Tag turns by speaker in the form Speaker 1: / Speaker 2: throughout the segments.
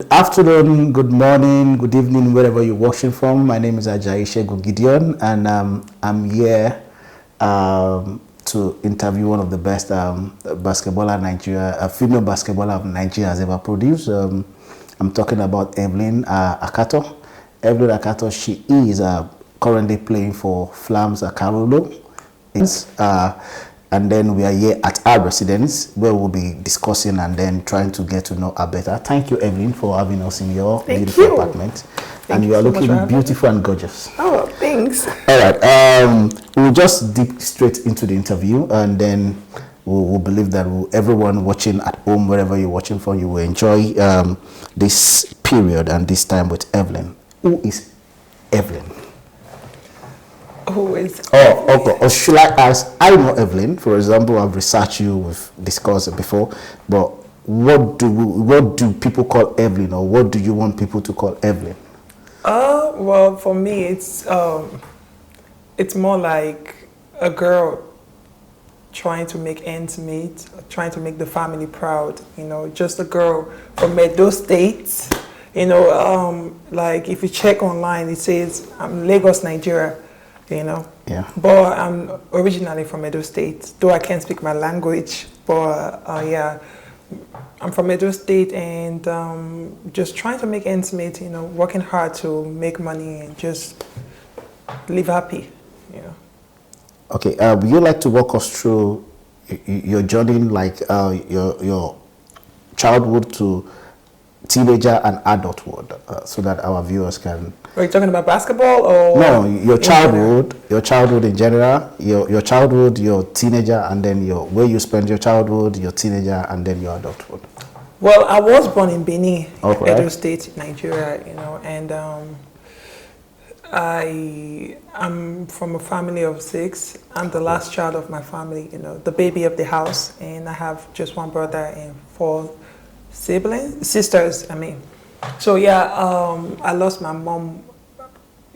Speaker 1: Afternoon, good morning, good evening, wherever you're watching from. My name is Ajayi Shegun Gideon, and I'm here to interview one of the best basketballer Nigeria, female basketballer Nigeria has ever produced. I'm talking about Evelyn Akhator. Evelyn Akhator, she is currently playing for Flammes Carolo. And then we are here at our residence where we'll be discussing and then trying to get to know her better. Thank you, Evelyn, for having us in your beautiful apartment. And you are looking beautiful and gorgeous.
Speaker 2: Oh, thanks.
Speaker 1: All right. We'll just dip straight into the interview, and then we'll believe that everyone watching at home, wherever you're watching from, you will enjoy this period and this time with Evelyn. Who is Evelyn?
Speaker 2: Who is?
Speaker 1: Okay. Or should I ask? I know Evelyn. For example, I've researched you, we've discussed it before. But what do people call Evelyn, or what do you want people to call Evelyn?
Speaker 2: Well, for me, it's more like a girl trying to make ends meet, trying to make the family proud. You know, just a girl from Edo State. You know, like if you check online, it says I'm Lagos, Nigeria. You know,
Speaker 1: yeah.
Speaker 2: But I'm originally from Edo State, though I can't speak my language. But yeah, I'm from Edo State, and just trying to make ends meet. You know, working hard to make money and just live happy. You know.
Speaker 1: Okay. Would you like to walk us through your journey, like your childhood to teenager and adulthood, so that our viewers can.
Speaker 2: Are you talking about basketball or?
Speaker 1: No, your childhood in general, your childhood, your teenager, and then where you spend your childhood, your teenager, and then your adulthood.
Speaker 2: Well, I was born in Benin,
Speaker 1: okay.
Speaker 2: Edo State, Nigeria, you know, and I'm from a family of 6. I'm the last child of my family, you know, the baby of the house, and I have just one brother and 4 sisters, I mean. So yeah, I lost my mom.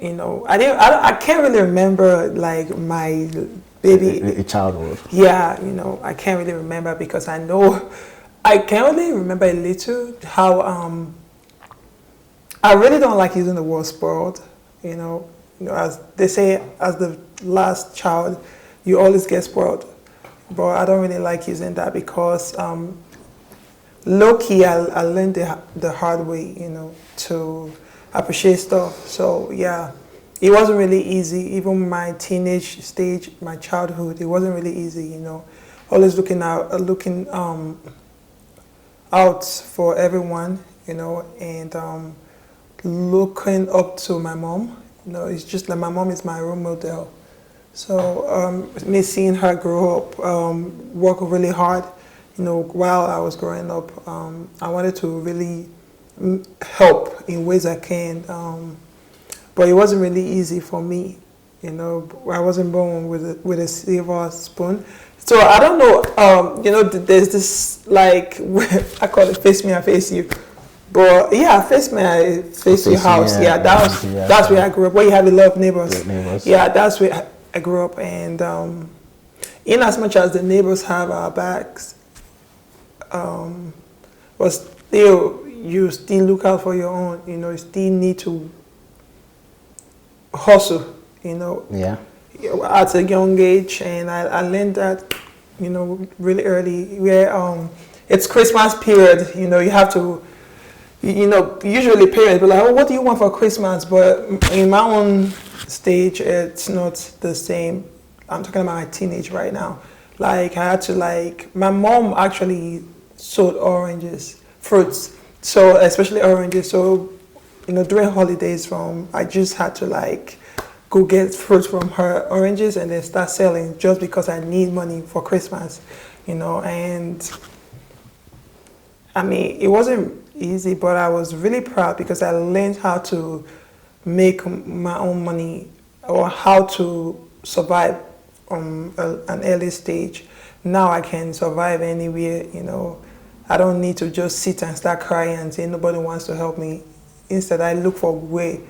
Speaker 2: You know, I can't really remember like my baby
Speaker 1: childhood.
Speaker 2: Yeah, you know, I can't really remember because I know I can only remember a little how I really don't like using the word spoiled. You know, as they say, as the last child, you always get spoiled. But I don't really like using that because low key, I learned the hard way, you know, to appreciate stuff. So yeah, it wasn't really easy. Even my teenage stage, my childhood, it wasn't really easy, you know. Always looking out for everyone, you know, and looking up to my mom. You know, it's just like my mom is my role model. So me seeing her grow up, work really hard. You know, while I was growing up, I wanted to really help in ways I can, but it wasn't really easy for me. You know, I wasn't born with a silver spoon, so I don't know. You know, there's this like I call it face me, I face you. But yeah, face me, I face your house. Yeah, that's where I grew up. Where you have a lot of neighbors. Yeah, that's where I grew up, and in as much as the neighbors have our backs. But still, you still look out for your own, you know, you still need to hustle, you know,
Speaker 1: yeah,
Speaker 2: at a young age. And I learned that, you know, really early, where it's Christmas period, you know, you have to, you know, usually parents be like, oh, what do you want for Christmas? But in my own stage, it's not the same. I'm talking about my teenage right now. Like, I had to, like, my mom actually sold oranges, fruits, so especially oranges. So, you know, during holidays, I just had to like go get fruits from her, oranges, and then start selling just because I need money for Christmas, you know. And I mean, it wasn't easy, but I was really proud because I learned how to make my own money or how to survive from an early stage. Now I can survive anywhere, you know. I don't need to just sit and start crying and say nobody wants to help me. Instead, I look for a way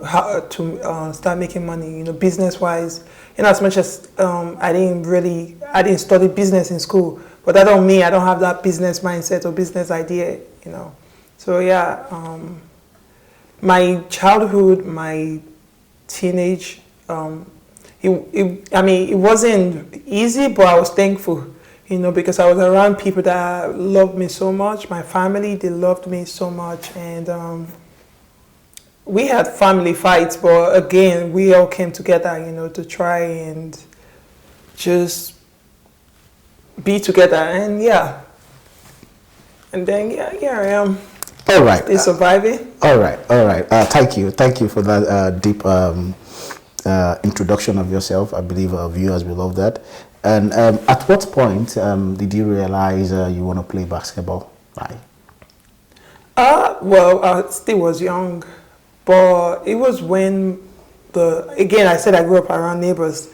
Speaker 2: how to start making money, you know, business-wise. In as much as I didn't study business in school, but that don't mean I don't have that business mindset or business idea, you know. So yeah, my childhood, my teenage, it wasn't easy, but I was thankful, because I was around people that loved me so much. My family, they loved me so much, and we had family fights, but again, we all came together, to try and just be together, and yeah, and then here I am.
Speaker 1: All right.
Speaker 2: Still surviving.
Speaker 1: All right. Thank you for that deep introduction of yourself. I believe our viewers will love that. And at what point did you realize you want to play basketball? Right.
Speaker 2: Well, I still was young, but it was when again, I said I grew up around neighbors,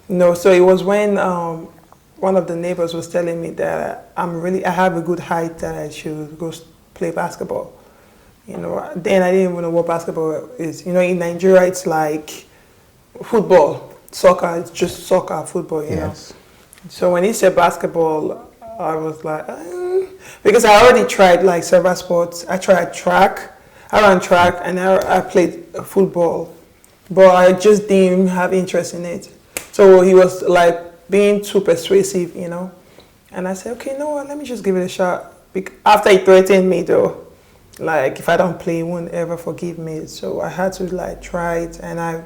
Speaker 2: so it was when one of the neighbors was telling me that I have a good height, that I should go play basketball. Then I didn't even know what basketball is. In Nigeria, it's like football, soccer. It's just soccer, football.
Speaker 1: Yes.
Speaker 2: So when he said basketball, I was like, because I already tried like several sports. I tried track. I ran track, and I played football, but I just didn't have interest in it. So he was like being too persuasive, And I said, okay, you know what? Let me just give it a shot. After he threatened me, though, like if I don't play, he won't ever forgive me. So I had to like try it, and I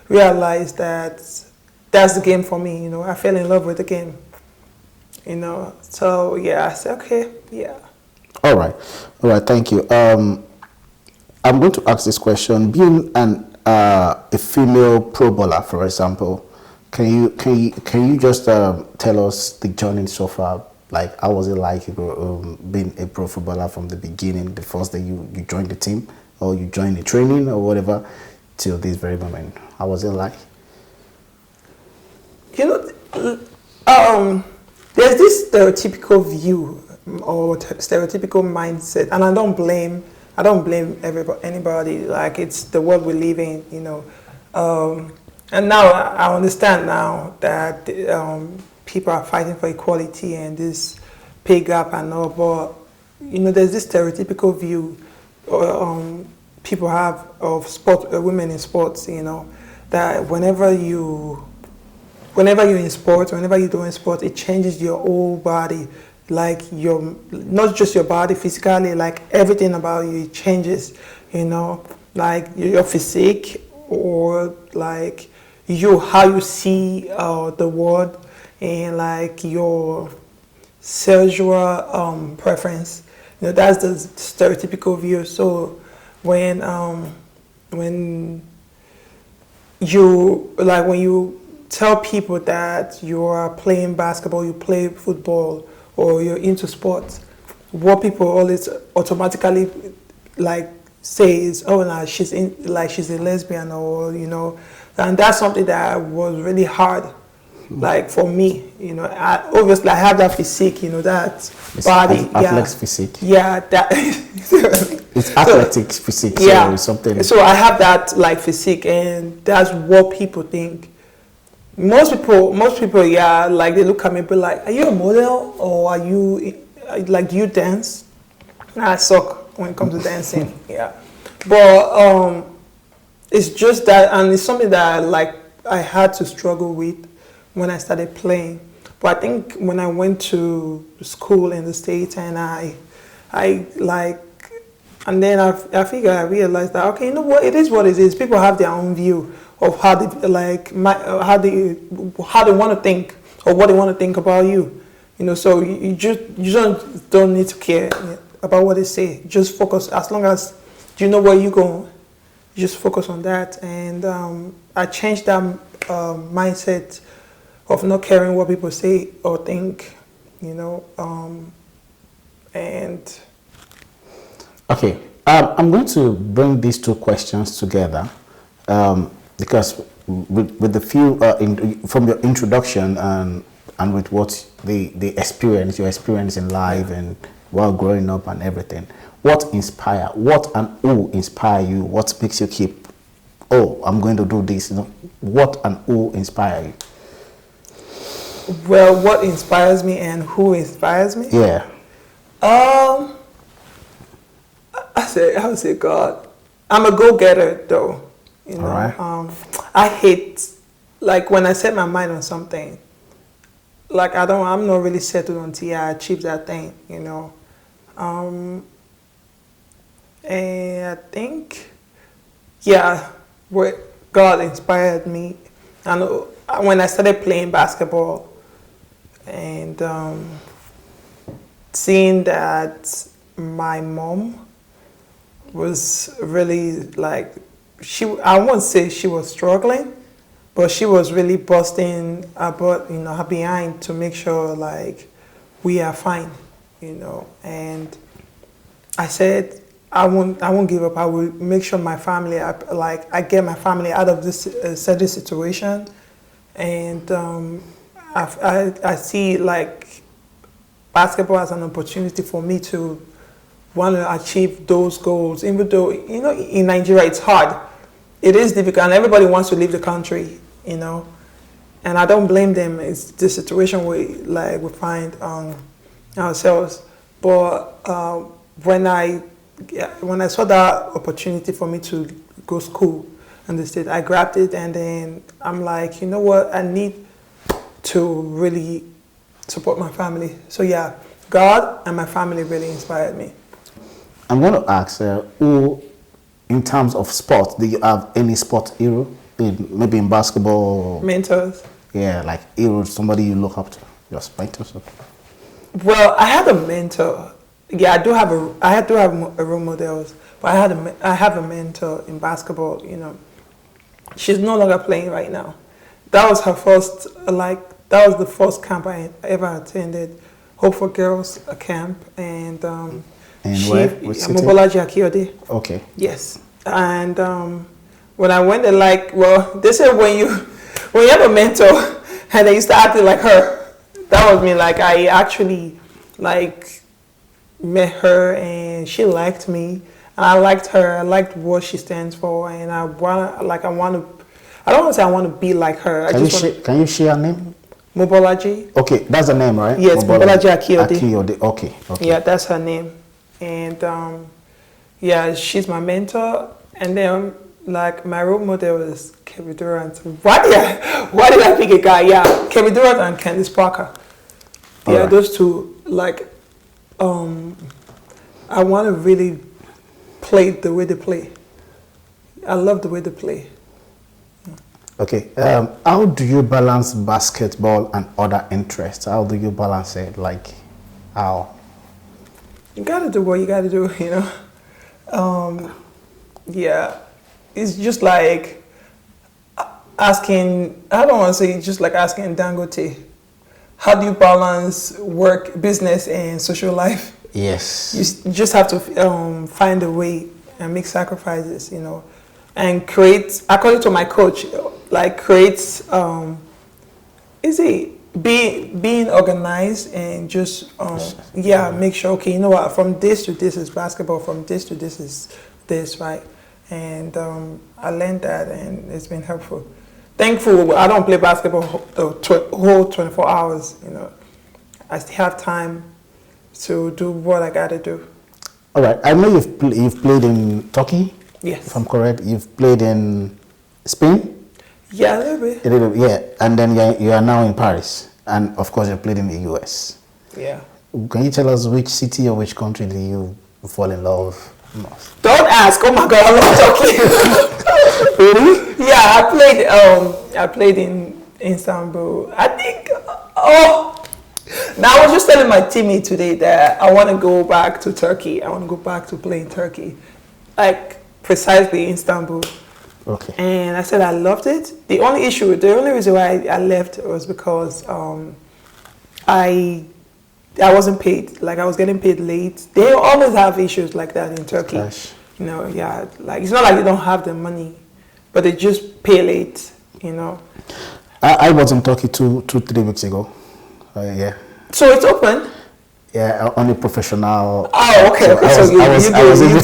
Speaker 2: realized that that's the game for me. I fell in love with the game. So yeah, I said, okay, yeah.
Speaker 1: All right. Thank you. I'm going to ask this question. Being a female pro bowler, for example, can you just tell us the journey so far? Like, how was it like being a pro footballer from the beginning, the first day you joined the team, or you joined the training, or whatever, till this very moment? How was it like?
Speaker 2: There's this stereotypical view or stereotypical mindset, and I don't blame anybody. Like, it's the world we live in, And now I understand now that people are fighting for equality and this pay gap and all, but there's this stereotypical view people have of women in sports. That whenever you're in sports, whenever you're doing sports, it changes your whole body, like not just your body physically, like everything about you, it changes. Like your physique, or like how you see the world, and like your sexual preference. That's the stereotypical view. So when you tell people that you are playing basketball, you play football, or you're into sports, what people always automatically like say is, oh, no, she's a lesbian, or and that's something that was really hard, like for me. Obviously I have that physique, that
Speaker 1: It's
Speaker 2: body,
Speaker 1: athletic physique.
Speaker 2: yeah, that
Speaker 1: It's athletic physique, so
Speaker 2: yeah.
Speaker 1: it's something.
Speaker 2: So I have that like physique, and that's what people think. Most people, yeah, like they look at me, but like, are you a model, or are you like, do you dance? Nah, I suck when it comes to dancing. Yeah, but it's just that, and it's something that like I had to struggle with when I started playing. But I think when I went to school in the States, and I like, and then I figured, I realized that, okay, what, it is what it is. People have their own view of how they like how they want to think, or what they want to think about you. So you don't need to care about what they say. Just focus. As long as you know where you're going, you just focus on that. And I changed that mindset of not caring what people say or think. And
Speaker 1: Okay, I'm going to bring these two questions together because with the few from your introduction and with what the experience, your experience in life and while growing up and everything, what and who inspire you? What makes you keep, oh, I'm going to do this? What and who inspire you?
Speaker 2: Well, what inspires me and who inspires me?
Speaker 1: Yeah.
Speaker 2: would say God. I'm a go-getter though. You know,
Speaker 1: All right.
Speaker 2: I hate, like when I set my mind on something, like I'm not really settled until I achieve that thing, you know. And I think, yeah, what God inspired me. And when I started playing basketball and seeing that my mom was really like, I won't say she was struggling, but she was really busting her behind to make sure like we are fine, you know. And I said, I won't give up. I will make sure my family, I get my family out of this certain situation. And I see like basketball as an opportunity for me to want to achieve those goals. Even though, you know, in Nigeria it's hard. It is difficult and everybody wants to leave the country, you know. And I don't blame them. It's the situation we find ourselves. But when I saw that opportunity for me to go school in the state, I grabbed it, and then I'm like, you know what, I need to really support my family. So yeah, God and my family really inspired me.
Speaker 1: I'm going to ask, who, in terms of sport, do you have any sport hero? Maybe in basketball?
Speaker 2: Mentors.
Speaker 1: Yeah, like hero, somebody you look up to, your mentors.
Speaker 2: Well, I had a mentor. Yeah, I do have a role models, but I have a mentor in basketball. You know, she's no longer playing right now. That was her first, that was the first camp I ever attended, Hope for Girls camp, and
Speaker 1: where? Which city?
Speaker 2: Mobolaji Akiode.
Speaker 1: Okay.
Speaker 2: Yes, and when I went there, they say when you have a mentor and then you start acting like her, that was me. Like I actually met her and she liked me and I liked her. I liked what she stands for, and I don't want to say I want to be like her.
Speaker 1: Can you share her name?
Speaker 2: Mobolaji.
Speaker 1: Okay, that's the name, right?
Speaker 2: Yes, Mobolaji Akiode.
Speaker 1: Akiode. Okay.
Speaker 2: Yeah, that's her name. And yeah, she's my mentor. And then my role model is Kevin Durant. Why did I pick a guy? Yeah, Kevin Durant and Candace Parker. Yeah, right. Those two, I want to really play the way they play. I love the way they play.
Speaker 1: Okay, how do you balance basketball and other interests? How do you balance it? How?
Speaker 2: You gotta do what you gotta do, you know. Yeah, it's just like asking. I don't want to say just like asking Dangote, how do you balance work, business, and social life?
Speaker 1: Yes.
Speaker 2: You just have to find a way and make sacrifices, you know, and create. According to my coach, being organized and just make sure, okay, you know what, from this to this is basketball, from this to this is this, right? And I learned that, and it's been helpful. Thankful I don't play basketball the whole 24 hours, you know. I still have time to do what I gotta do.
Speaker 1: All right, I know you've played in Turkey.
Speaker 2: Yes.
Speaker 1: If I'm correct, you've played in Spain.
Speaker 2: Yeah, a little bit.
Speaker 1: Yeah, and then you are now in Paris, and of course you played in the US.
Speaker 2: Yeah.
Speaker 1: Can you tell us which city or which country do you fall in love most?
Speaker 2: Don't ask. Oh my God, I love Turkey.
Speaker 1: Really?
Speaker 2: Yeah, I played in Istanbul. I think. Now I was just telling my teammate today that I want to go back to Turkey. I want to go back to play in Turkey, precisely Istanbul.
Speaker 1: Okay.
Speaker 2: And I said I loved it. The only reason why I left was because I wasn't paid. I was getting paid late. They always have issues like that in Turkey.
Speaker 1: Gosh.
Speaker 2: You know, yeah. It's not like they don't have the money, but they just pay late. You know.
Speaker 1: I was in Turkey 3 weeks ago. Yeah.
Speaker 2: So it's open.
Speaker 1: Yeah, only professional.
Speaker 2: Oh, okay.
Speaker 1: I was able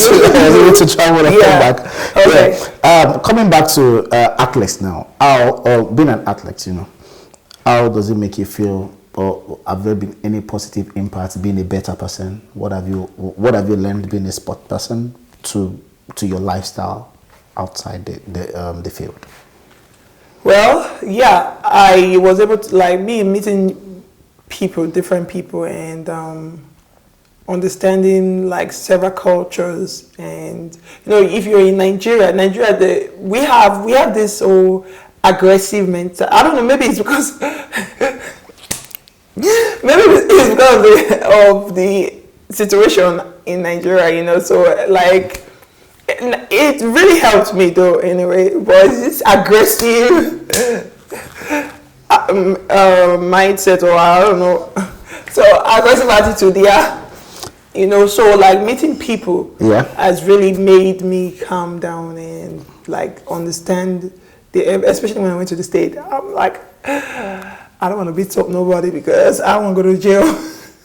Speaker 1: to travel and come back.
Speaker 2: Okay.
Speaker 1: Yeah. Coming back to athletes now. Being an athlete, you know, how does it make you feel? Or have there been any positive impact being a better person? What have you learned being a sport person? to your lifestyle outside the field?
Speaker 2: Well, yeah, I was able to like me meeting people, different people, and understanding like several cultures. And if you're in Nigeria, we have this whole aggressive mental. I don't know, maybe it's because of the situation in Nigeria, so like it really helped me though anyway, but it's aggressive mindset, or I don't know, so aggressive attitude, so like meeting people has really made me calm down and like understand especially when I went to the state. I'm like, I don't want to beat up nobody because I won't go to jail.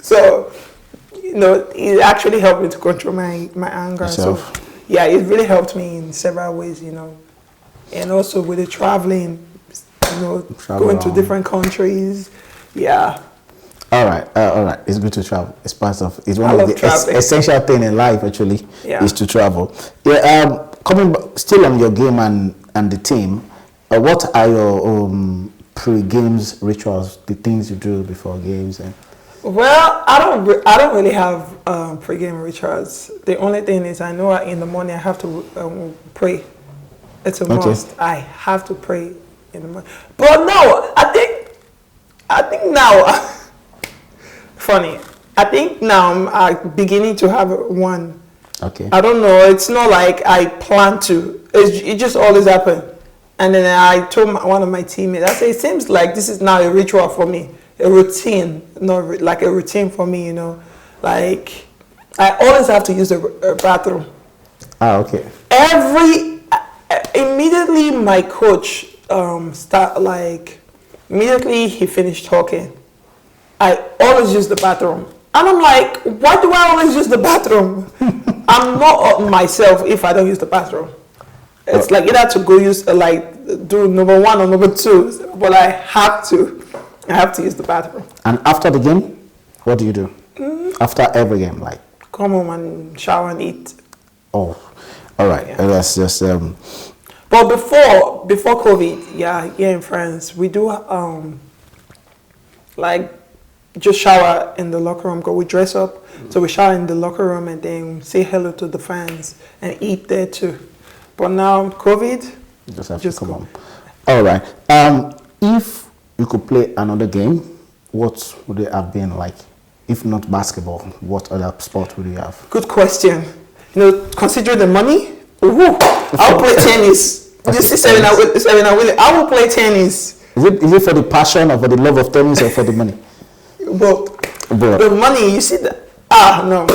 Speaker 2: So it actually helped me to control my anger.
Speaker 1: Yourself.
Speaker 2: So yeah, it really helped me in several ways, and also with the traveling, going to different countries. Yeah.
Speaker 1: All right. It's good to travel. It's one of the essential thing in life, actually, is to travel. Yeah. Coming back, still on your game and the team, what are your pre-games rituals? The things you do before games and.
Speaker 2: Well, I don't really have pre-game rituals. The only thing is I know in the morning I have to pray. It's a must. I have to pray in the morning. But no, I think now. Funny. I think now I'm beginning to have one.
Speaker 1: Okay.
Speaker 2: I don't know. It's not like I plan to. It just always happens. And then I told one of my teammates, I said, it seems like this is now a ritual for me. A routine, not like a routine for me, like I always have to use a bathroom.
Speaker 1: Okay.
Speaker 2: Immediately my coach immediately he finished talking, I always use the bathroom. And I'm like, why do I always use the bathroom? I'm not myself if I don't use the bathroom. It's like either to go use do number one or number two, but I have to use the bathroom. And
Speaker 1: after the game, what do you do? After every game, like?
Speaker 2: Come home and shower and eat.
Speaker 1: Oh, all right.
Speaker 2: Yeah.
Speaker 1: That's just.
Speaker 2: But before COVID, here in France, we do just shower in the locker room. Because we dress up, so we shower in the locker room and then say hello to the fans and eat there too. But now COVID,
Speaker 1: you just have to come home. All right. If you could play another game, what would it have been like? If not basketball, what other sport would you have?
Speaker 2: Good question. Considering the money, I'll play tennis. This is I will play tennis.
Speaker 1: Is it for the passion or for the love of tennis or for the money?
Speaker 2: Both. The money, you see that? No.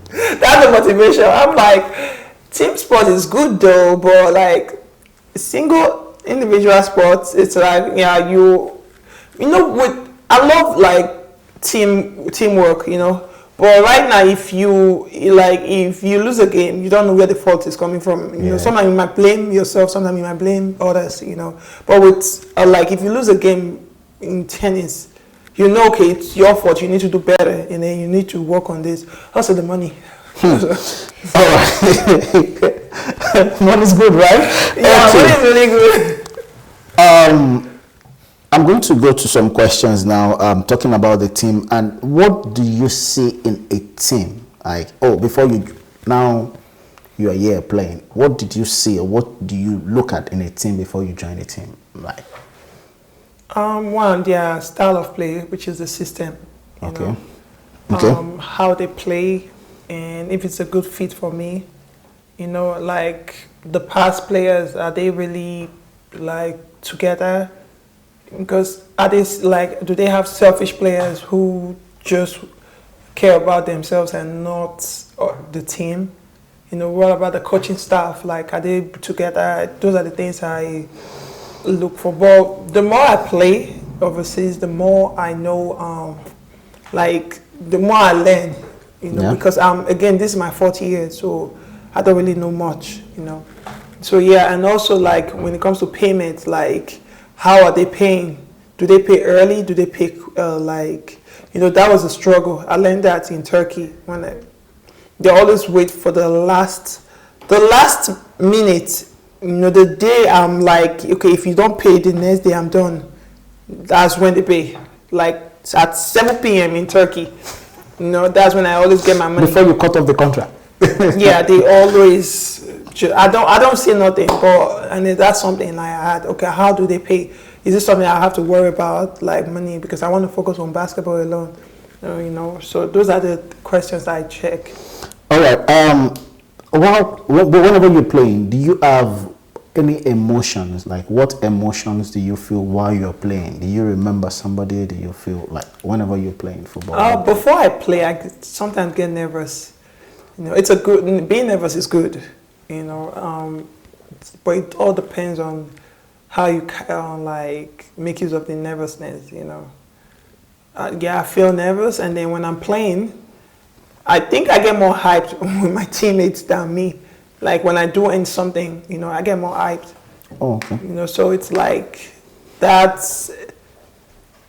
Speaker 2: That's the motivation. I'm like, team sport is good though, but like single individual sports, it's like I love like teamwork, But right now, if you lose a game, you don't know where the fault is coming from. Sometimes you might blame yourself, sometimes you might blame others. But with if you lose a game in tennis, okay, it's your fault. You need to do better, and then you need to work on this. Also, the money.
Speaker 1: All right. Money's good, right?
Speaker 2: Yeah, money is really good.
Speaker 1: I'm going to go to some questions now, talking about the team. And what do you see in a team? Before you are here playing, what did you see or what do you look at in a team before you join a team?
Speaker 2: One, their style of play, which is the system.
Speaker 1: Okay.
Speaker 2: How they play, and if it's a good fit for me. Like the past players, are they really together? Because do they have selfish players who just care about themselves and not the team? What about the coaching staff? Are they together? Those are the things I look for. But the more I play overseas, the more I know, the more I learn, because again, this is my 4th year, so I don't really know much, So and also when it comes to payments, how are they paying? Do they pay early? Do they pay that was a struggle. I learned that in Turkey when they always wait for the last minute. The day I'm like, okay, if you don't pay, the next day I'm done. That's when they pay. Like at 7 p.m. in Turkey. That's when I always get my money.
Speaker 1: Before you cut off the contract.
Speaker 2: Yeah, they always. I don't see nothing, and that's something I had. Okay, how do they pay? Is this something I have to worry about, like money, because I want to focus on basketball alone? So those are the questions I check.
Speaker 1: All right. Whenever you're playing, do you have any emotions? Like, what emotions do you feel while you're playing? Do you remember somebody? Do you feel like whenever you're playing football?
Speaker 2: Before I play, I sometimes get nervous. Being nervous is good. But it all depends on how you make use of the nervousness. I feel nervous, and then when I'm playing, I think I get more hyped with my teammates than me. Like when I do something, I get more hyped.
Speaker 1: Oh, okay.
Speaker 2: So it's like that's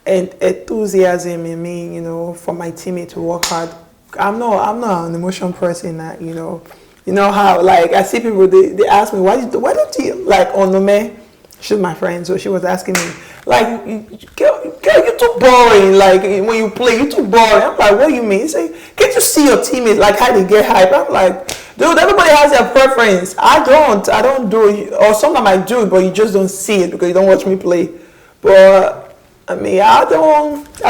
Speaker 2: an enthusiasm in me, for my teammate to work hard. I'm not an emotion person. You know how I see people they ask me why don't you like Onome? She's my friend, so she was asking me girl, you're too boring. Like when you play, you're too boring. I'm like, what do you mean? He say, can't you see your teammates how they get hype? I'm like, dude, everybody has their preference. I don't do it, or sometimes I do it, but you just don't see it because you don't watch me play. But I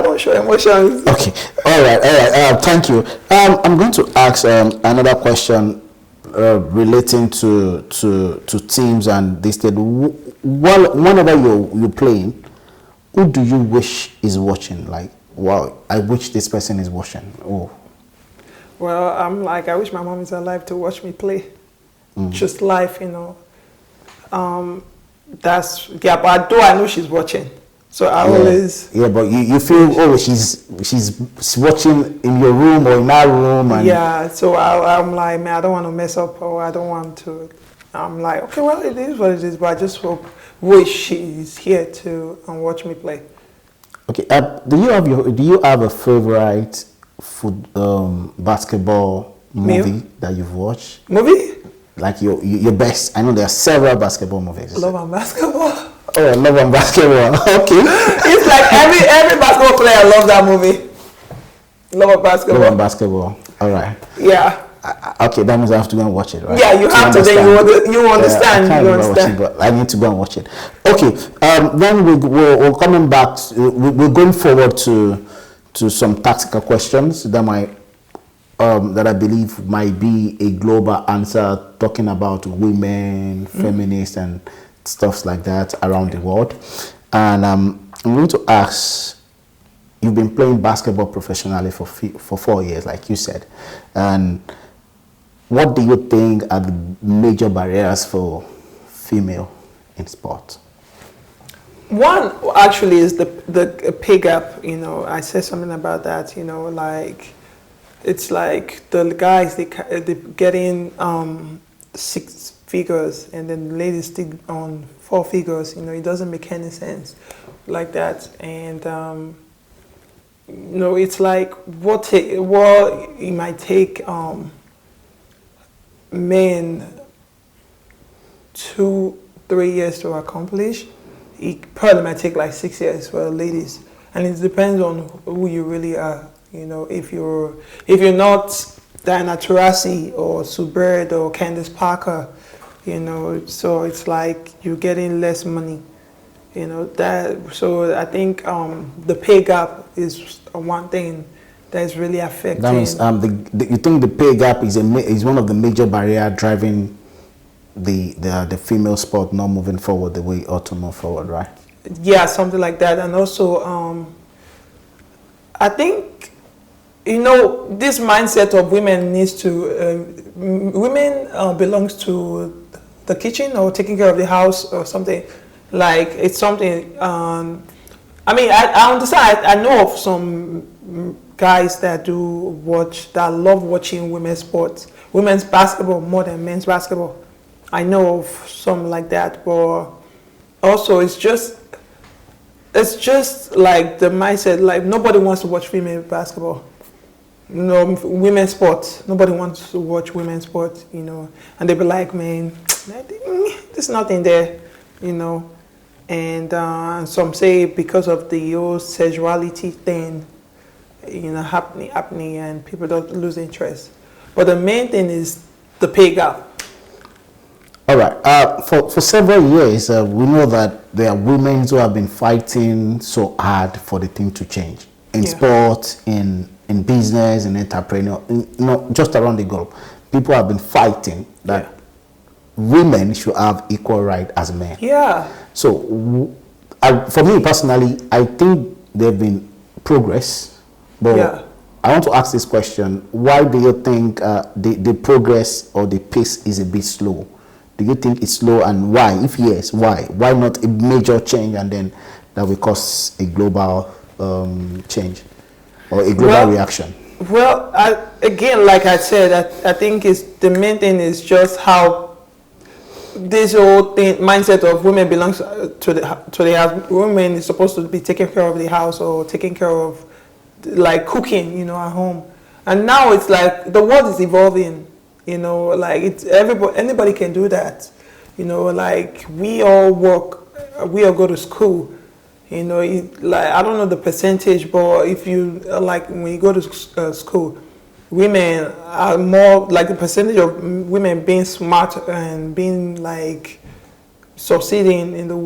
Speaker 2: don't show emotions.
Speaker 1: Okay, all right. Thank you. I'm going to ask another question relating to teams and this thing. Whenever you're playing, who do you wish is watching? Like, wow, I wish this person is watching. Oh.
Speaker 2: Well, I'm like, I wish my mom is alive to watch me play. Just life, But I know she's watching. So I always.
Speaker 1: Yeah, but you feel, she's watching in your room or in our room. And
Speaker 2: yeah, so I'm like, man, I don't want to mess up, or I don't want to. I'm like, okay, well, it is what it is, but I just wish she's here to watch me play. Okay,
Speaker 1: do you have a favorite basketball movie that you've watched?
Speaker 2: Movie?
Speaker 1: Like your best. I know there are several basketball movies.
Speaker 2: Love and Basketball.
Speaker 1: Oh, Love and Basketball. Okay.
Speaker 2: It's like every basketball player loves that movie. Love and Basketball.
Speaker 1: Love and Basketball. All right.
Speaker 2: Yeah.
Speaker 1: Okay, that means I have to go and watch it, right?
Speaker 2: Yeah, you have to. Then you understand.
Speaker 1: I can't remember watching, but I need to go and watch it. Okay. Then we're coming back. We're going forward to some tactical questions that that I believe might be a global answer, talking about women, feminists, and stuff like that around the world. And I'm going to ask, you've been playing basketball professionally for 4 years, like you said. And what do you think are the major barriers for female in sport?
Speaker 2: One actually is the pay gap. I said something about that. It's like the guys they get in 6 figures, and then the ladies stick on 4 figures. It doesn't make any sense like that. And it's like what it might take men 2-3 years to accomplish. It probably might take like 6 years for ladies, and it depends on who you really are. If you're not Diana Taurasi or Sue Bird or Candace Parker, so it's like you're getting less money. So I think the pay gap is one thing that is really affecting.
Speaker 1: That means you think the pay gap is one of the major barriers driving the female sport not moving forward the way it ought to move forward, right?
Speaker 2: Yeah, something like that. And also, I think, this mindset of women needs to, women belongs to the kitchen or taking care of the house or something. Like, it's something, I understand, I know of some guys that love watching women's sports, women's basketball more than men's basketball. I know of some like that, but also it's just like the mindset, like nobody wants to watch female basketball. women's sports. Nobody wants to watch women's sports, and they be like, man, there's nothing there, and some say because of the whole sexuality thing, happening, and people don't lose interest. But the main thing is the pay gap.
Speaker 1: All right. For several years, we know that there are women who have been fighting so hard for the thing to change in sports, in business, in entrepreneur, just around the globe. People have been fighting that women should have equal right as men.
Speaker 2: Yeah.
Speaker 1: So, for me personally, I think there've been progress, but I want to ask this question: why do you think the progress or the pace is a bit slow? Do you think it's slow, and why? If yes, why? Why not a major change, and then that will cause a global change or a global reaction?
Speaker 2: Well, again, like I said, I think the main thing is just how this whole mindset of women belongs to the house. Women is supposed to be taking care of the house or taking care of like cooking, at home. And now it's like the world is evolving. Like anybody can do that. Like we all work, we all go to school. Like I don't know the percentage, but if you like when you go to school, women are more like the percentage of women being smart and being like succeeding in the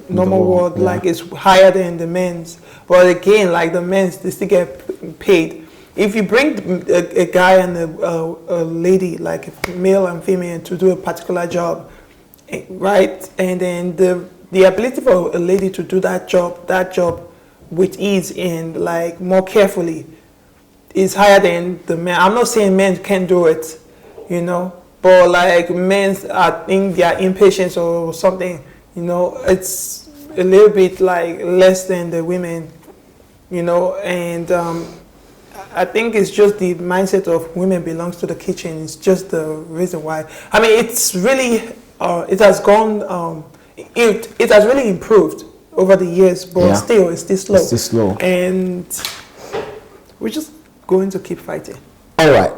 Speaker 2: normal world, like it's higher than the men's. But again, like the men's, they still get paid. If you bring a guy and a lady, like a male and female, to do a particular job, right, and then the ability for a lady to do that job with ease and like more carefully is higher than the men. I'm not saying men can't do it, but like men, I think their impatience or something, it's a little bit like less than the women, and I think it's just the mindset of women belongs to the kitchen. It's just the reason why. I mean, it's really, it has gone, it has really improved over the years, but still, it's still slow.
Speaker 1: It's still slow.
Speaker 2: And we're just going to keep fighting.
Speaker 1: All right.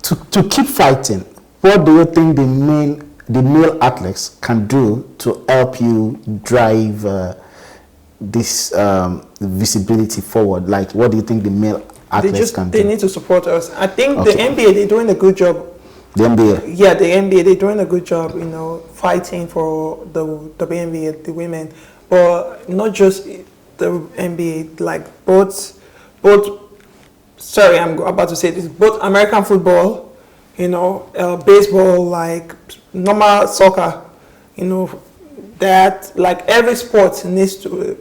Speaker 1: To keep fighting, what do you think the male athletes can do to help you drive this visibility forward? Like, what do you think the male athletes can do?
Speaker 2: They need to support us. I think the NBA, they're doing a good job.
Speaker 1: The NBA?
Speaker 2: Yeah, the NBA, they're doing a good job, fighting for the WNBA, the women. But not just the NBA, like both, sorry, I'm about to say this, both American football, baseball, like normal soccer, that like every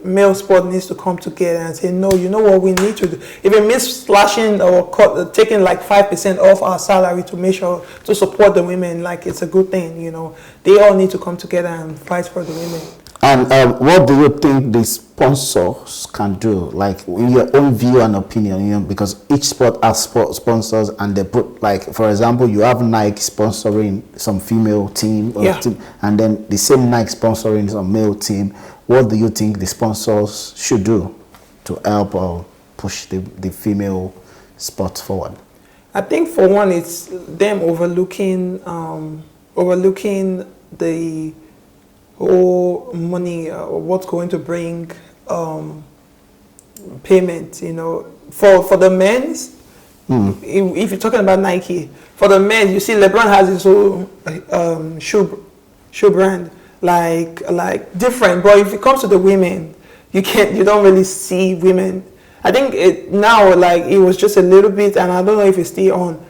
Speaker 2: male sport needs to come together and say, no, you know what we need to do. If it means slashing or taking like 5% off our salary to make sure to support the women, like it's a good thing, They all need to come together and fight for the women.
Speaker 1: And what do you think the sponsors can do? Like, in your own view and opinion, because each sport has sponsors, and they put, like, for example, you have Nike sponsoring some female team, and then the same Nike sponsoring some male team. What do you think the sponsors should do to help push the female sport forward?
Speaker 2: I think for one, it's them overlooking the whole money, what's going to bring payment, for the men's. If you're talking about Nike, for the men, you see LeBron has his own shoe brand, like different. But if it comes to the women, you don't really see women. I think now, like, it was just a little bit, and I don't know if it's still on.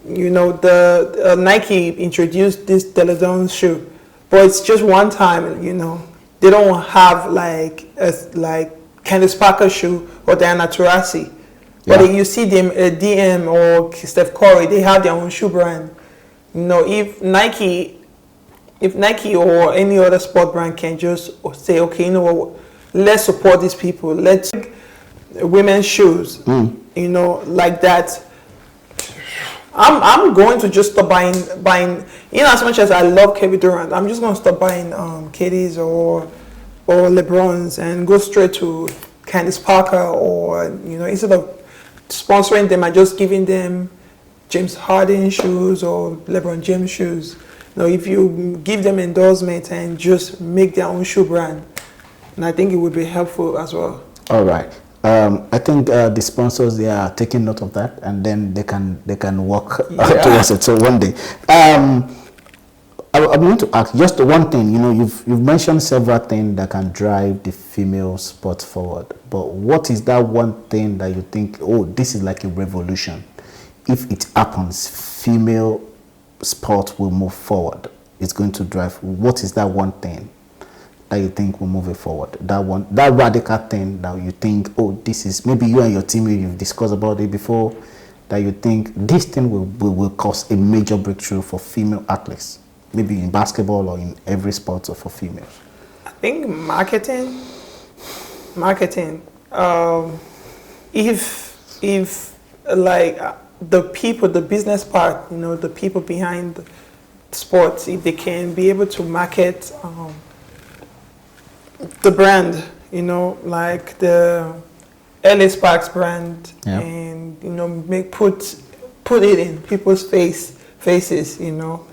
Speaker 2: The Nike introduced this Teledon shoe. But it's just one time, They don't have like Candace Parker shoe or Diana Taurasi. But you see them, DM or Steph Curry, they have their own shoe brand. If Nike or any other sport brand can just say, okay, let's support these people. Let's women's shoes, like that. I'm going to just stop buying, as much as I love Kevin Durant, I'm just going to stop buying KDs or LeBrons and go straight to Candace Parker or, instead of sponsoring them and just giving them James Harden shoes or LeBron James shoes. You know, if you give them endorsement and just make their own shoe brand, and I think it would be helpful as well.
Speaker 1: All right. I think the sponsors, they are taking note of that, and then they can work towards it. So one day, I want to ask just one thing. You know, you've mentioned several things that can drive the female sport forward, but what is that one thing that you think, oh, this is like a revolution? If it happens, female sport will move forward. It's going to drive. What is that one thing that you think will move it forward? That radical thing that you think, oh, this is, maybe you and your team, you've discussed about it before, that you think this thing will cause a major breakthrough for female athletes, maybe in basketball or in every sport or for females?
Speaker 2: I think marketing. If like the people, the business part, you know, the people behind sports, if they can be able to market the brand, you know, like the LA Sparks brand, and, you know, put it in people's faces, you know,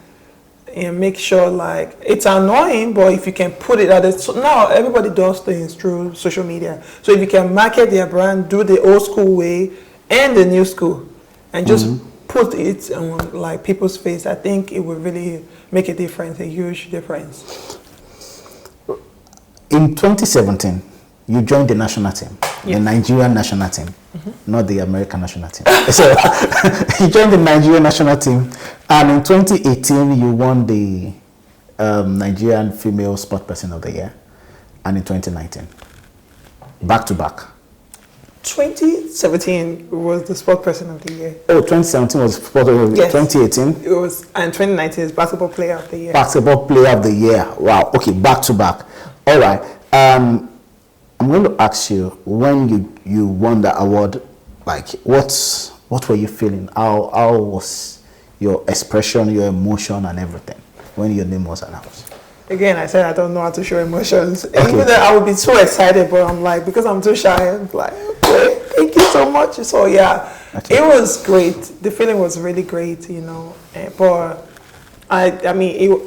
Speaker 2: and make sure, like, it's annoying, but if you can put it at so now everybody does things through social media. So if you can market their brand, do the old school way and the new school, and just put it on like people's face, I think it would really make a difference, a huge difference.
Speaker 1: In 2017, you joined the national team, the Nigerian national team, not the American national team. So you joined the Nigerian national team, and in 2018, you won the Nigerian Female Sport Person of the Year, and in 2019, back to back.
Speaker 2: 2017 was the Sport Person of the Year.
Speaker 1: Oh, 2017 was Sport of the Year. 2018?
Speaker 2: It was, and 2019 is Basketball Player of the Year.
Speaker 1: Basketball Player of the Year. Wow. Okay, back to back. All right. I'm going to ask you, when you won the award, like, what were you feeling? How was your expression, your emotion, and everything when your name was announced?
Speaker 2: Again, I said I don't know how to show emotions.
Speaker 1: Okay.
Speaker 2: Even though I would be so excited, but I'm like, because I'm too shy, I'm like, okay, thank you so much. So yeah, It was great. The feeling was really great, you know. But I mean,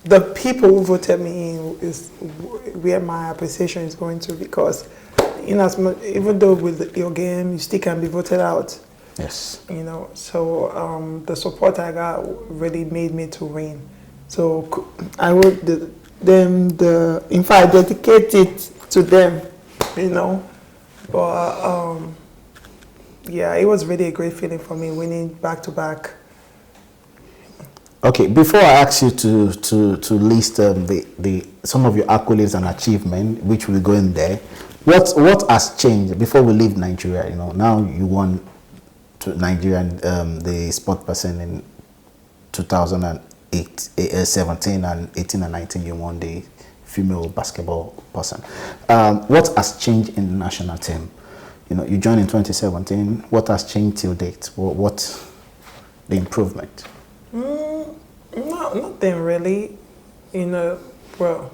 Speaker 2: the people who voted me in is where my appreciation is going to, because even though with your game, you still can be voted out.
Speaker 1: Yes.
Speaker 2: You know, so the support I got really made me to win. So I would in fact, dedicate it to them, you know. But yeah, it was really a great feeling for me winning back to back.
Speaker 1: Okay, before I ask you to list some of your accolades and achievements, which will go in there, what has changed before we leave Nigeria? You know, now you won to Nigerian the sport person in 2017 and 18 and 19. You won the female basketball person. What has changed in the national team? You know, you joined in 2017. What has changed till date? What the improvement?
Speaker 2: No, nothing really. You know, well,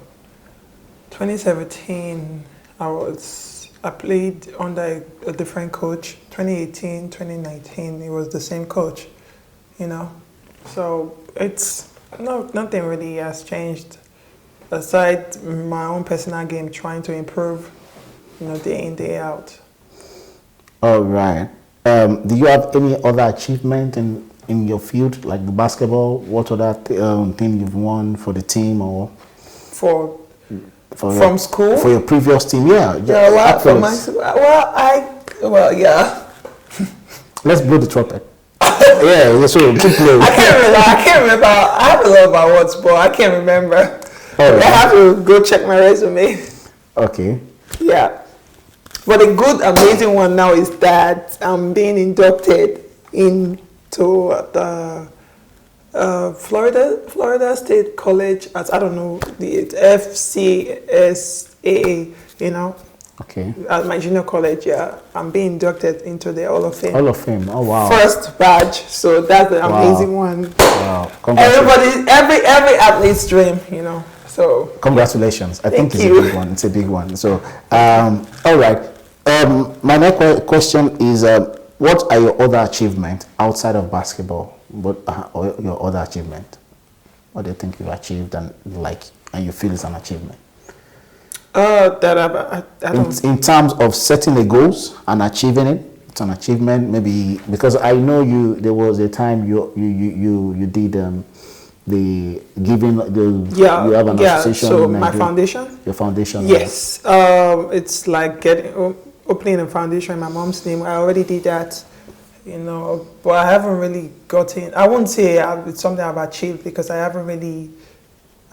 Speaker 2: 2017, I played under a different coach. 2018, 2019, it was the same coach, you know. So nothing really has changed aside my own personal game, trying to improve, you know, day in, day out.
Speaker 1: All right. Do you have any other achievement in your field, like the basketball? What other thing you've won for the team or
Speaker 2: from school?
Speaker 1: For your previous team, yeah.
Speaker 2: Yeah.
Speaker 1: Let's blow the trumpet. Yeah, so keep playing.
Speaker 2: I can't remember. I have a lot of awards, but I can't remember. Right. I have to go check my resume.
Speaker 1: Okay.
Speaker 2: Yeah. But a good, amazing one now is that I'm being inducted into the Florida State College as, I don't know, the FCSAA, you know.
Speaker 1: Okay.
Speaker 2: At my junior college, yeah. I'm being inducted into the Hall of Fame.
Speaker 1: Hall of Fame, oh wow.
Speaker 2: First badge, so that's the amazing one.
Speaker 1: Wow.
Speaker 2: Every athlete's dream, you know. So
Speaker 1: congratulations. I think it's a big one. It's a big one. So all right. My next question is what are your other achievements outside of basketball? What are your other achievement? What do you think you've achieved and you feel is an achievement?
Speaker 2: That I don't.
Speaker 1: In terms of setting the goals and achieving it, it's an achievement. Maybe because I know you. There was a time you did the giving the you have an association.
Speaker 2: So
Speaker 1: in
Speaker 2: my
Speaker 1: Nigeria.
Speaker 2: foundation.
Speaker 1: Your foundation.
Speaker 2: Yes. It's like opening a foundation in my mom's name. I already did that, but I haven't really gotten. I won't say it's something I've achieved because I haven't really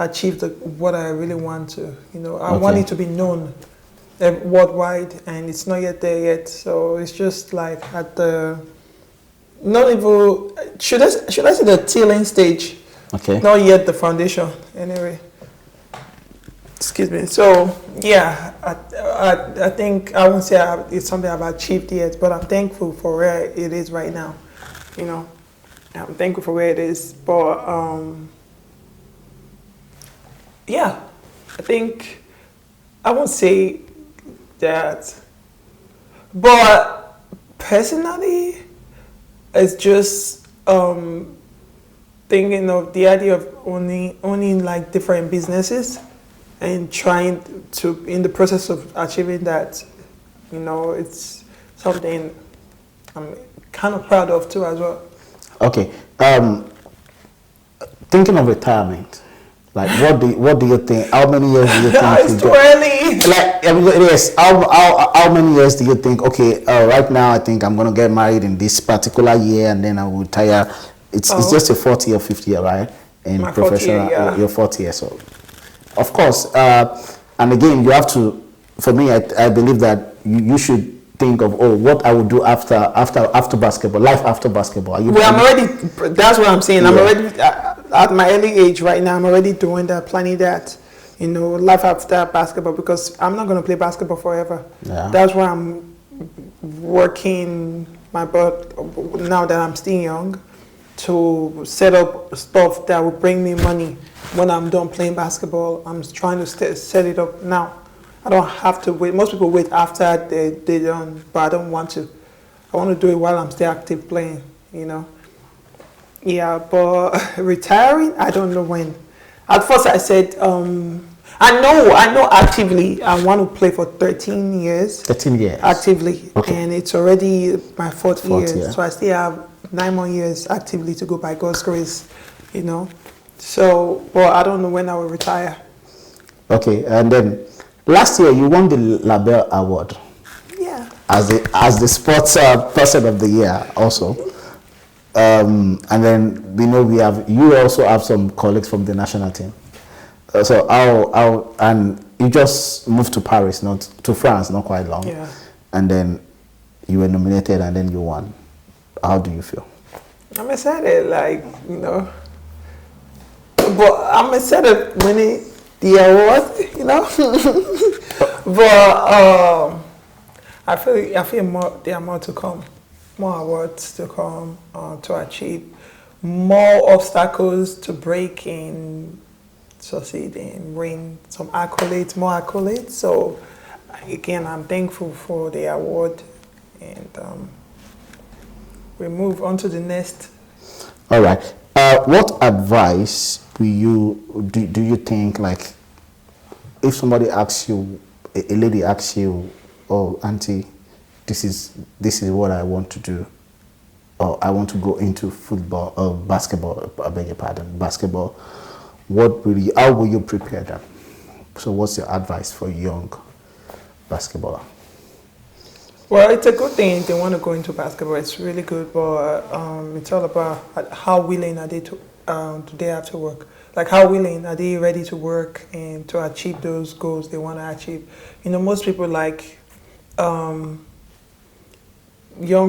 Speaker 2: achieved what I really want to. I want it to be known worldwide, and it's not yet there yet. So it's just like at the not even should I say the tilling stage.
Speaker 1: Okay.
Speaker 2: Not yet the foundation. Anyway. Excuse me. So yeah, I think I won't say it's something I've achieved yet, but I'm thankful for where it is right now. I'm thankful for where it is, but yeah, I think I won't say that, but personally, it's just thinking of the idea of owning like different businesses and trying to, in the process of achieving that, it's something I'm kind of proud of too as well.
Speaker 1: Okay. Thinking of retirement, like what do you think? How many years do you think?
Speaker 2: It's too early.
Speaker 1: Yes. How many years do you think? Okay. Right now, I think I'm gonna get married in this particular year, and then I will retire. It's just a 40 or 50 year, right? In
Speaker 2: My
Speaker 1: professional,
Speaker 2: 40 year, yeah.
Speaker 1: Your 40 years. So, of course, and again, you have to. For me, I believe that you should think of what I would do after basketball, life after basketball.
Speaker 2: I'm already. That's what I'm saying. I'm already at my early age right now. I'm already doing that, planning that. Life after basketball, because I'm not going to play basketball forever.
Speaker 1: Yeah.
Speaker 2: That's why I'm working my butt now that I'm still young to set up stuff that will bring me money when I'm done playing basketball. I'm trying to set it up now. I don't have to wait. Most people wait after they're done, but I don't want to. I want to do it while I'm still active playing, Yeah, but retiring, I don't know when. At first I said, I know actively I want to play for 13 years.
Speaker 1: 13 years.
Speaker 2: Actively.
Speaker 1: Okay.
Speaker 2: And it's already my fourth year.
Speaker 1: year.
Speaker 2: So I still have 9 more years actively to go by God's grace, So, but I don't know when I will retire.
Speaker 1: Okay, and then last year you won the Labelle Award.
Speaker 2: Yeah.
Speaker 1: As the sports person of the year also. And then you also have some colleagues from the national team. So and you just moved to Paris, not to France, not quite long.
Speaker 2: Yeah.
Speaker 1: And then you were nominated and then you won. How do you feel?
Speaker 2: I'm excited, but I'm excited winning the award, But I feel more. There are more to come, more awards to come, to achieve, more obstacles to break in, succeed in, win some accolades, more accolades. So again, I'm thankful for the award, and we move on to the next.
Speaker 1: All right. What advice do you think, like, if somebody asks you, a lady asks you, "Oh, auntie, this is what I want to do, or I want to go into football or basketball," I beg your pardon, basketball, how will you prepare them? So what's your advice for a young basketballer?
Speaker 2: Well, it's a good thing if they want to go into basketball. It's really good, but it's all about how willing are they to do they have to work. Like, how willing are they ready to work and to achieve those goals they want to achieve? Most people like young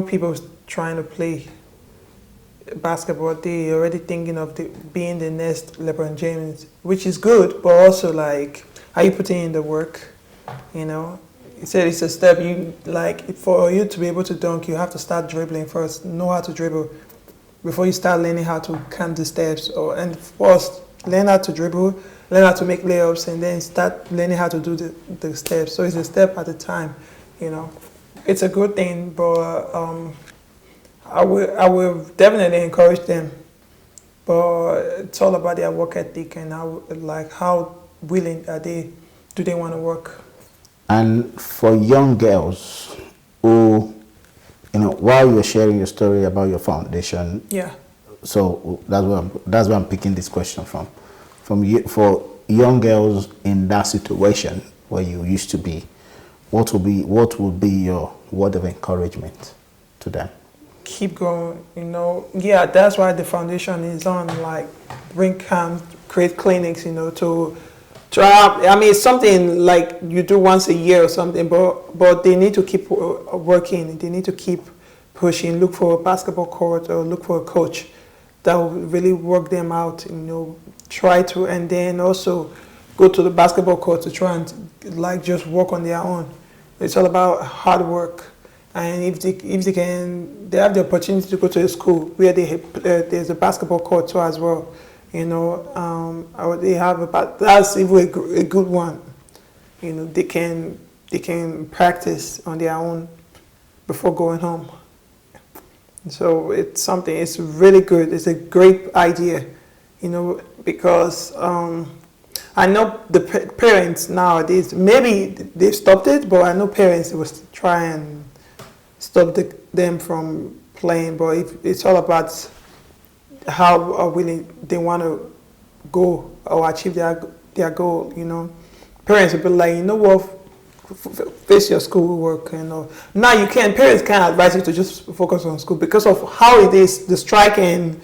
Speaker 2: people trying to play basketball, they already thinking of being the next LeBron James, which is good, but also like, are you putting in the work? You said it's a step. For you to be able to dunk, you have to start dribbling first. Know how to dribble before you start learning how to count the steps. And first, learn how to dribble, learn how to make layups, and then start learning how to do the steps. So it's a step at a time. It's a good thing, but I will definitely encourage them, but it's all about their work ethic and how willing are they, do they want to work.
Speaker 1: And for young girls who, while you were sharing your story about your foundation,
Speaker 2: Yeah.
Speaker 1: so that's where I'm picking this question from. For young girls in that situation where you used to be, what would be your word of encouragement to them?
Speaker 2: Keep going, Yeah, that's why the foundation is on, like, bring camps, create clinics, to try. I mean, it's something like you do once a year or something, but they need to keep working. They need to keep pushing. Look for a basketball court or look for a coach that will really work them out. Try to, and then also go to the basketball court to try and like just work on their own. It's all about hard work. And if they can, they have the opportunity to go to a school where there's a basketball court too as well. They have that's even a good one. They can practice on their own before going home. So it's really good. It's a great idea, because I know the parents nowadays, maybe they've stopped it, but I know parents will try and stop them from playing. But it's all about how willing they want to go or achieve their goal. Parents will be like, what, face your schoolwork. Now you can't. Parents can't advise you to just focus on school because of how it is, the strike and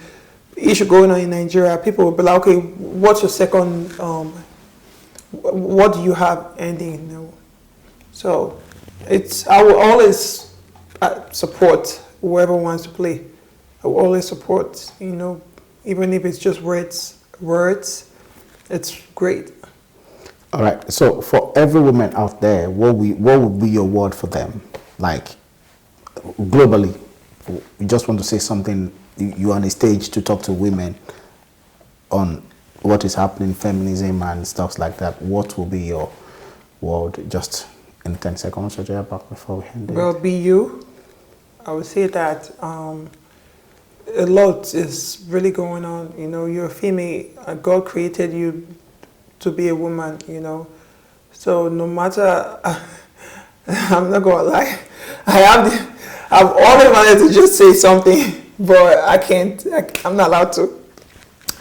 Speaker 2: issue going on in Nigeria. People will be like, okay, what's your second? What do you have ending? So I will always support whoever wants to play. I will always support. Even if it's just words, it's great.
Speaker 1: All right. So for every woman out there, what would be your word for them? Like globally, you just want to say something. You're on a stage to talk to women on what is happening, feminism and stuff like that. What will be your word? Just in 10 seconds, or back before we end it.
Speaker 2: Well, be you. I would say that a lot is really going on. You're a female. God created you to be a woman. So no matter, I'm not gonna lie. I've always wanted to just say something, but I can't. I'm not allowed to.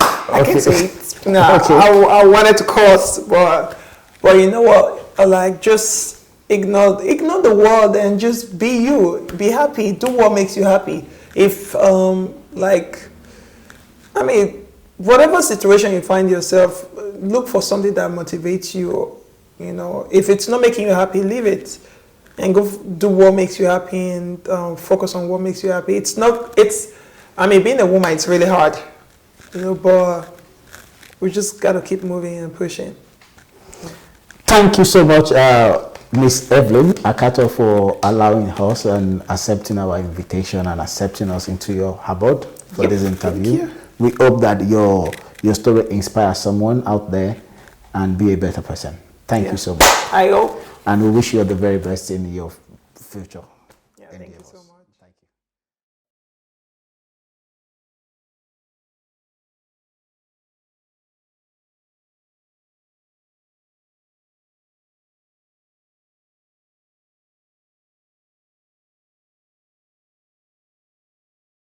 Speaker 2: I can't say it. No, okay. I wanted to curse, but you know what? Like, just ignore the world and just be you. Be happy. Do what makes you happy. If whatever situation you find yourself, look for something that motivates you. If it's not making you happy, leave it and go do what makes you happy and focus on what makes you happy. Being a woman, it's really hard, but we just got to keep moving and pushing.
Speaker 1: Thank you so much, Miss Evelyn Akhator, for allowing us and accepting our invitation and accepting us into your abode for this interview. We hope that your story inspires someone out there and be a better person. Thank you so much.
Speaker 2: I hope.
Speaker 1: And we wish you the very best in your future.
Speaker 2: Yeah, thank you.